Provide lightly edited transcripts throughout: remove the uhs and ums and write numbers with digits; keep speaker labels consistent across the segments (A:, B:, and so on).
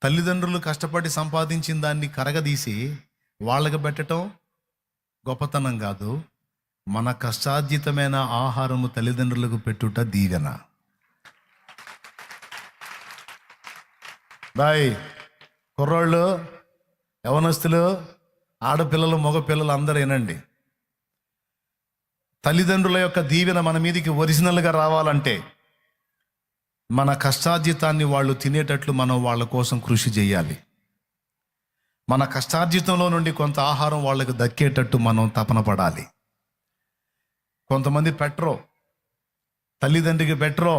A: తల్లిదండ్రులు కష్టపడి సంపాదించిన దాన్ని కరగదీసి వాళ్ళకి పెట్టడం గొప్పతనం కాదు. మన కష్టార్జితమైన ఆహారము తల్లిదండ్రులకు పెట్టుట దీవెన. బాయ్ కుర్రోళ్ళు, యవనస్తులు, ఆడపిల్లలు, మగపిల్లలు అందరూ వినండి. తల్లిదండ్రుల యొక్క దీవెన మన మీదికి ఒరిజినల్గా రావాలంటే మన కష్టార్జితాన్ని వాళ్ళు తినేటట్లు మనం వాళ్ళ కోసం కృషి చేయాలి. మన కష్టార్జితంలో నుండి కొంత ఆహారం వాళ్ళకి దక్కేటట్టు మనం తపన పడాలి. కొంతమంది పెట్టరో, తల్లిదండ్రికి పెట్టరో,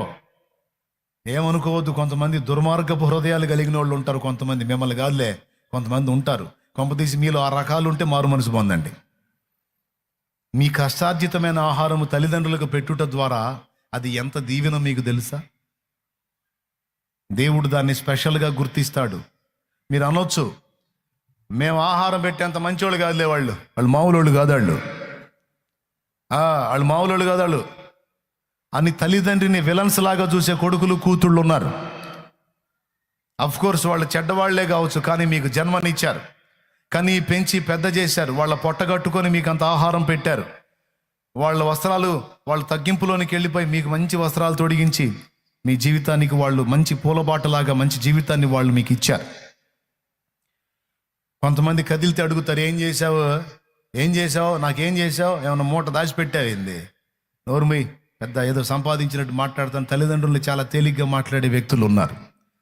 A: ఏమనుకోవద్దు. కొంతమంది దుర్మార్గపు హృదయాలు కలిగిన వాళ్ళు ఉంటారు. కొంతమంది, మిమ్మల్ని కాదులే, కొంతమంది ఉంటారు. కొంపదీసి మీలో ఆ రకాలు ఉంటే మారు మనసు పొందండి. మీ కష్టార్జితమైన ఆహారము తల్లిదండ్రులకు పెట్టుట ద్వారా అది ఎంత దీవెన మీకు తెలుసా? దేవుడు దాన్ని స్పెషల్గా గుర్తిస్తాడు. మీరు అనొచ్చు, మేము ఆహారం పెట్టేంత మంచోళ్ళు కాదులే, వాళ్ళు మామూలు కాదు, వాళ్ళు మామూలు కాదు వాళ్ళు అని తల్లిదండ్రిని విలన్స్ లాగా చూసే కొడుకులు కూతుళ్ళు ఉన్నారు. అఫ్ కోర్స్ వాళ్ళు చెడ్డవాళ్లే కావచ్చు, కానీ మీకు జన్మనిచ్చారు, కానీ పెంచి పెద్ద చేశారు. వాళ్ళ పొట్టగట్టుకొని మీకు అంత ఆహారం పెట్టారు. వాళ్ళ వస్త్రాలు వాళ్ళ తగ్గింపులోనికి వెళ్ళిపోయి మీకు మంచి వస్త్రాలు తొడిగించి మీ జీవితానికి వాళ్ళు మంచి పూలబాటలాగా మంచి జీవితాన్ని వాళ్ళు మీకు ఇచ్చారు. కొంతమంది కదిలితే అడుగుతారు, ఏం చేసావు, నాకేం చేసావు, ఏమన్నా మూట దాచిపెట్టావేంది? నోరుమై, పెద్ద ఏదో సంపాదించినట్టు మాట్లాడతాను. తల్లిదండ్రులు చాలా తేలిగ్గా మాట్లాడే వ్యక్తులు ఉన్నారు.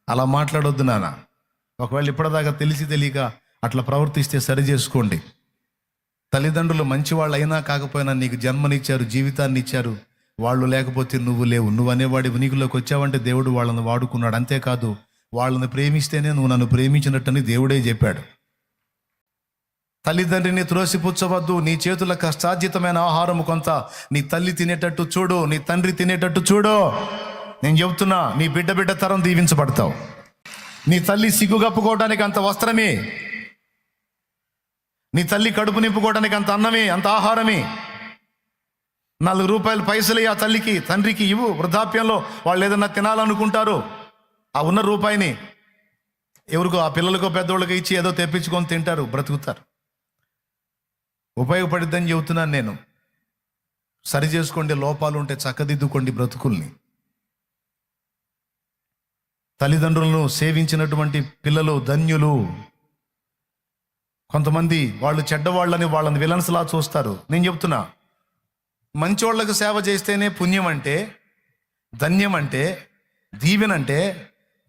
A: అలా మాట్లాడొద్దు నాన్న. ఒకవేళ ఇప్పటిదాకా తెలియక అట్లా ప్రవర్తిస్తే సరి చేసుకోండి. తల్లిదండ్రులు మంచివాళ్ళు అయినా కాకపోయినా నీకు జన్మనిచ్చారు, జీవితాన్ని ఇచ్చారు. వాళ్ళు లేకపోతే నువ్వు లేవు. నువ్వు అనేవాడి ఉనికిలోకి వచ్చావంటే దేవుడు వాళ్ళని వాడుకున్నాడు. అంతేకాదు, వాళ్ళని ప్రేమిస్తేనే నువ్వు నన్ను ప్రేమించినట్టని దేవుడే చెప్పాడు. తల్లిదండ్రిని త్రోసిపుచ్చవద్దు. నీ చేతుల కష్టార్జితమైన ఆహారం కొంత నీ తల్లి తినేటట్టు చూడు, నీ తండ్రి తినేటట్టు చూడు. నేను చెబుతున్నా, నీ బిడ్డ తరం దీవించబడతావు. నీ తల్లి సిగ్గుగప్పుకోవడానికి అంత వస్త్రమే, నీ తల్లి కడుపు నింపుకోవడానికి అంత అన్నమే, అంత ఆహారమే. 4 రూపాయలు పైసలు ఆ తల్లికి తండ్రికి ఇవ్వు. వృద్ధాప్యంలో వాళ్ళు ఏదన్నా తినాలనుకుంటారు, ఆ ఉన్న రూపాయిని ఎవరికో, ఆ పిల్లలకో పెద్దోళ్ళకి ఇచ్చి ఏదో తెప్పించుకొని తింటారు, బ్రతుకుతారు. ఉపయోగపడిద్దని చెబుతున్నాను నేను. సరి చేసుకోండి, లోపాలు ఉంటే చక్కదిద్దుకోండి బ్రతుకుల్ని. తల్లిదండ్రులను సేవించినటువంటి పిల్లలు ధన్యులు. కొంతమంది వాళ్ళు చెడ్డవాళ్ళని వాళ్ళని విలన్స్లా చూస్తారు. నేను చెప్తున్నా, మంచోళ్లకు సేవ చేస్తేనే పుణ్యం అంటే, ధన్యం అంటే, దీవెనంటే,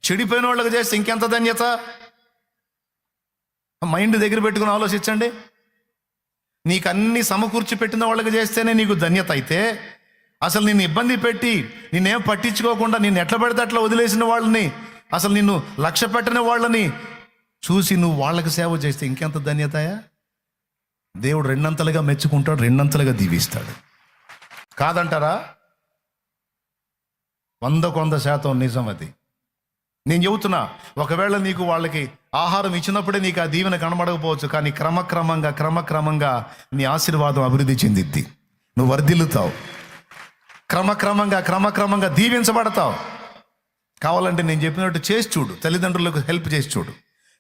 A: చెడిపోయిన వాళ్ళకి చేస్తే ఇంకెంత ధన్యత. మైండ్ దగ్గర పెట్టుకుని ఆలోచించండి. నీకు అన్ని సమకూర్చి పెట్టిన వాళ్ళకి చేస్తేనే నీకు ధన్యత అయితే, అసలు నిన్ను ఇబ్బంది పెట్టి నిన్నేం పట్టించుకోకుండా నిన్ను ఎట్లా పడితే అట్లా వదిలేసిన వాళ్ళని, అసలు నిన్ను లక్ష్య పెట్టని వాళ్ళని చూసి నువ్వు వాళ్ళకి సేవ చేస్తే ఇంకెంత ధన్యతయా. దేవుడు 2 అంతలుగా మెచ్చుకుంటాడు, 2 అంతలుగా దీవిస్తాడు. కాదంటారా? 100% నిజం అది. నేను చెబుతున్నా, ఒకవేళ నీకు వాళ్ళకి ఆహారం ఇచ్చినప్పుడే నీకు ఆ దీవెన కనబడకపోవచ్చు, కానీ క్రమక్రమంగా నీ ఆశీర్వాదం అభివృద్ధి చెందిద్ది. నువ్వు వర్ధిల్లుతావు, క్రమక్రమంగా దీవించబడతావు. కావాలంటే నేను చెప్పినట్టు చేసి చూడు. తల్లిదండ్రులకు హెల్ప్ చేసి చూడు,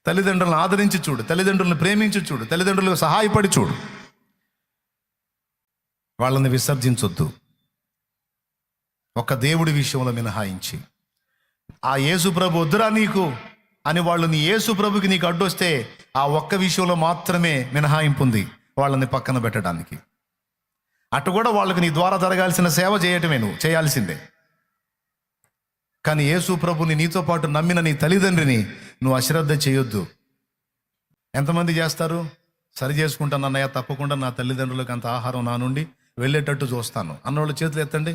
A: తల్లిదండ్రులను ఆదరించి చూడు, తల్లిదండ్రులను ప్రేమించి చూడు, తల్లిదండ్రులకు సహాయపడి చూడు. వాళ్ళని విసర్జించొద్దు, ఒక దేవుడి విషయంలో మినహాయించి. ఆ యేసు ప్రభు వద్దురా నీకు అని వాళ్ళు నీ యేసు ప్రభుకి నీకు అడ్డొస్తే ఆ ఒక్క విషయంలో మాత్రమే మినహాయింపు ఉంది, వాళ్ళని పక్కన పెట్టడానికి. అటు కూడా వాళ్ళకి నీ ద్వారా జరగాల్సిన సేవ చేయటమే నువ్వు చేయాల్సిందే. కానీ యేసు ప్రభుని నీతో పాటు నమ్మిన నీ తల్లిదండ్రిని నువ్వు అశ్రద్ధ చేయొద్దు. ఎంతమంది చేస్తారు? సరి చేసుకుంటాను అన్నయ్య, తప్పకుండా నా తల్లిదండ్రులకు అంత ఆహారం నా నుండి వెళ్ళేటట్టు చూస్తాను అన్నోళ్ళు చేతులు ఎత్తండి.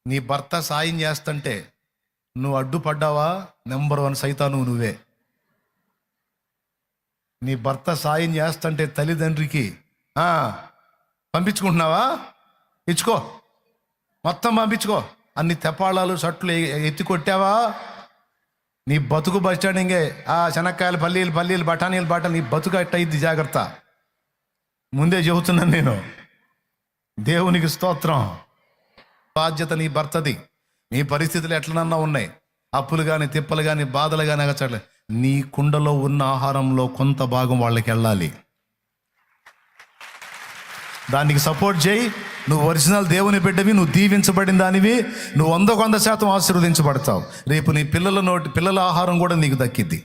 A: నీ భర్త సాయం చేస్తుంటే నువ్వు అడ్డుపడ్డావా, నెంబర్ 1 సైతాను నువ్వే. నీ భర్త సాయం చేస్తుంటే తల్లిదండ్రికి పంపించుకుంటున్నావా? ఇచ్చుకో, మొత్తం పంపించుకో. అన్ని తెప్పాళాలు షర్ట్లు ఎత్తి కొట్టావా? నీ బతుకు బస్టాండింగే. శనక్కాయలు పల్లీలు బఠానీలు నీ బతుకు అట్టయిద్ది, జాగ్రత్త. ముందే చెబుతున్నాను నేను. దేవునికి స్తోత్రం. బాధ్యత నీ భర్తది. నీ పరిస్థితులు ఎట్లనన్నా ఉన్నాయి, అప్పులు కానీ తిప్పలు కానీ బాధలు కానీ అగచట్లేదు. నీ కుండలో ఉన్న ఆహారంలో కొంత భాగం వాళ్ళకి వెళ్ళాలి. దానికి సపోర్ట్ చేయి. నువ్వు ఒరిజినల్ దేవుని బిడ్డవి, నువ్వు దీవించబడిన దానివి, నువ్వు 100% ఆశీర్వదించబడతావు. రేపు నీ పిల్లల ఆహారం కూడా నీకు దక్కిద్ది.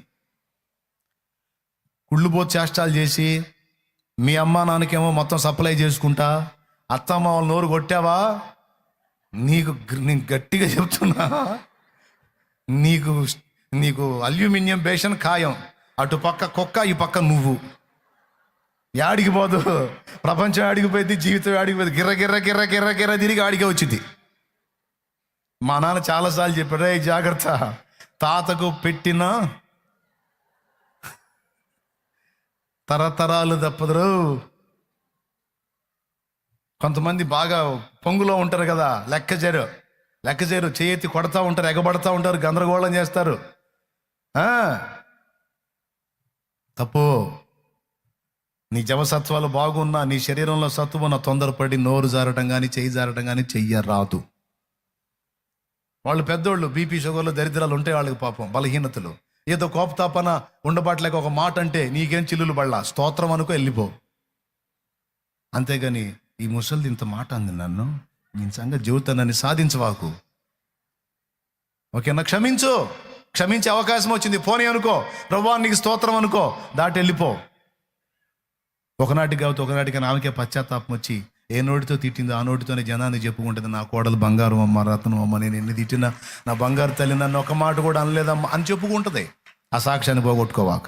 A: కుళ్ళుబోతు చేష్టాలు చేసి మీ అమ్మా నాన్నకేమో మొత్తం సప్లై చేసుకుంటా అత్తమ్మ వాళ్ళ నోరు కొట్టావా, నేను గట్టిగా చెప్తున్నా, నీకు అల్యూమినియం బేషన్ ఖాయం. అటు పక్క కుక్క, ఈ పక్క నువ్వు. యాడికి పోదు, ప్రపంచం ఆడిగిపోయింది, జీవితం ఆడిగిపోయింది, గిర్ర గిర్ర గిర్ర గిర్ర గిర్ర తిరిగి ఆడిగే వచ్చింది. మా నాన్న చాలాసార్లు చెప్పాడు, రే జాగ్రత్త, తాతకు పెట్టిన తరతరాలు తప్పదురు. కొంతమంది బాగా పొంగులో ఉంటారు కదా, లెక్క చేరు చేతి కొడతా ఉంటారు, ఎగబడతా ఉంటారు, గందరగోళం చేస్తారు. తప్పు. నీ జవసత్వాలు బాగున్నా, నీ శరీరంలో సత్తువున్న తొందరపడి నోరు జారటం కానీ చేయి జారటం కానీ చెయ్యరాదు. వాళ్ళు పెద్దోళ్ళు, బీపీ షుగర్లు దరిద్రాలు ఉంటాయి వాళ్ళకి, పాపం బలహీనతలు. ఏదో కోపతాపన ఉండబాట్లేక ఒక మాట అంటే నీకేం చిల్లులు పడలా, స్తోత్రం అనుకో, వెళ్ళిపో. అంతేగాని ఈ ముసలిది ఇంత మాట అంది నన్ను, నేను సంగతి జీవితాన్ని సాధించవాకు. ఓకేనా? క్షమించే అవకాశం వచ్చింది, పోనీ అనుకో, ప్రభువా నీకు స్తోత్రం అనుకో, దాటి వెళ్ళిపో. ఒకనాటికి కాబట్టి ఒకనాటికి ఆమెకే పశ్చాత్తాపం వచ్చి ఏ నోటితో తిట్టిందో ఆ నోటితోనే జనాన్ని చెప్పుకుంటుంది, నా కోడలు బంగారం అమ్మ, రత్నం అమ్మ, నేను ఎన్ని తిట్టినా నా బంగారు తల్లి నన్ను ఒక మాట కూడా అనలేదమ్మా అని చెప్పుకుంటుంది. ఆ సాక్ష్యాన్ని పోగొట్టుకోవాక.